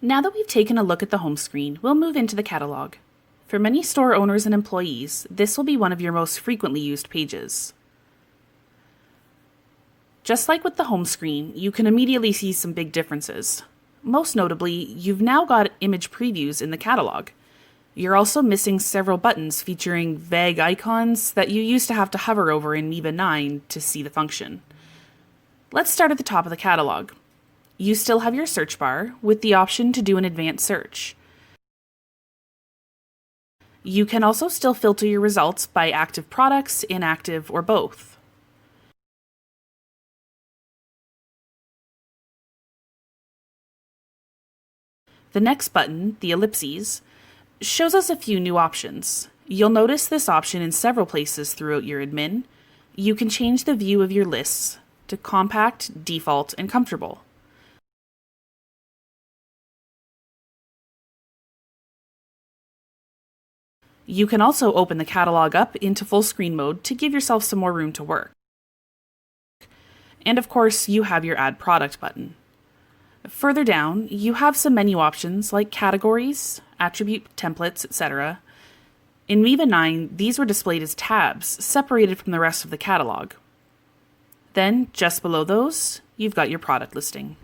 Now that we've taken a look at the home screen, we'll move into the catalog. For many store owners and employees, this will be one of your most frequently used pages. Just like with the home screen, you can immediately see some big differences. Most notably, you've now got image previews in the catalog. You're also missing several buttons featuring vague icons that you used to have to hover over in Miva 9 to see the function. Let's start at the top of the catalog. You still have your search bar with the option to do an advanced search. You can also still filter your results by active products, inactive, or both. The next button, the ellipses, shows us a few new options. You'll notice this option in several places throughout your admin. You can change the view of your lists to compact, default, and comfortable. You can also open the catalog up into full screen mode to give yourself some more room to work. And of course, you have your Add Product button. Further down, you have some menu options like categories, attribute templates, etc. In Miva 9, these were displayed as tabs, separated from the rest of the catalog. Then, just below those, you've got your product listing.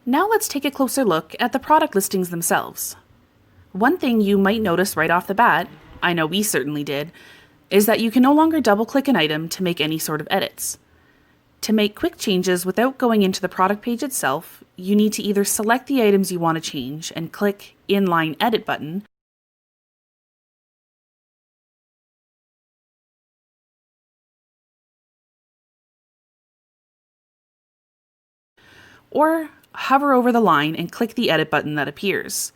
Now let's take a closer look at the product listings themselves. One thing you might notice right off the bat, I know we certainly did, is that you can no longer double-click an item to make any sort of edits. To make quick changes without going into the product page itself, you need to either select the items you want to change and click Inline Edit button, or hover over the line and click the Edit button that appears.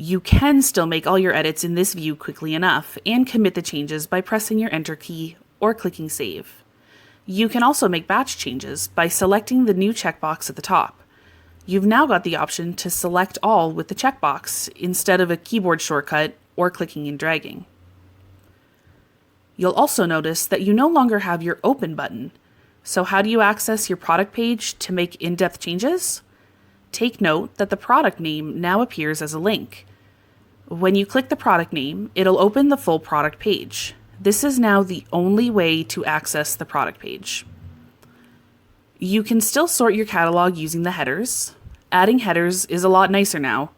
You can still make all your edits in this view quickly enough and commit the changes by pressing your Enter key or clicking Save. You can also make batch changes by selecting the new checkbox at the top. You've now got the option to select all with the checkbox instead of a keyboard shortcut or clicking and dragging. You'll also notice that you no longer have your Open button. So how do you access your product page to make in-depth changes? Take note that the product name now appears as a link. When you click the product name, it'll open the full product page. This is now the only way to access the product page. You can still sort your catalog using the headers. Adding headers is a lot nicer now.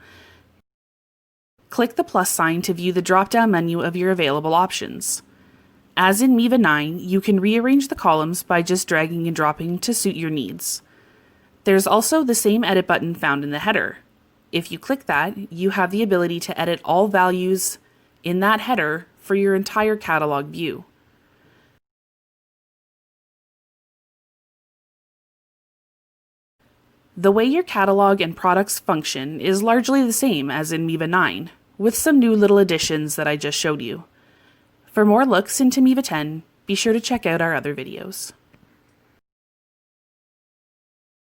Click the plus sign to view the drop-down menu of your available options. As in Miva 9, you can rearrange the columns by just dragging and dropping to suit your needs. There's also the same edit button found in the header. If you click that, you have the ability to edit all values in that header for your entire catalog view. The way your catalog and products function is largely the same as in Miva 9, with some new little additions that I just showed you. For more looks into Miva 10, be sure to check out our other videos.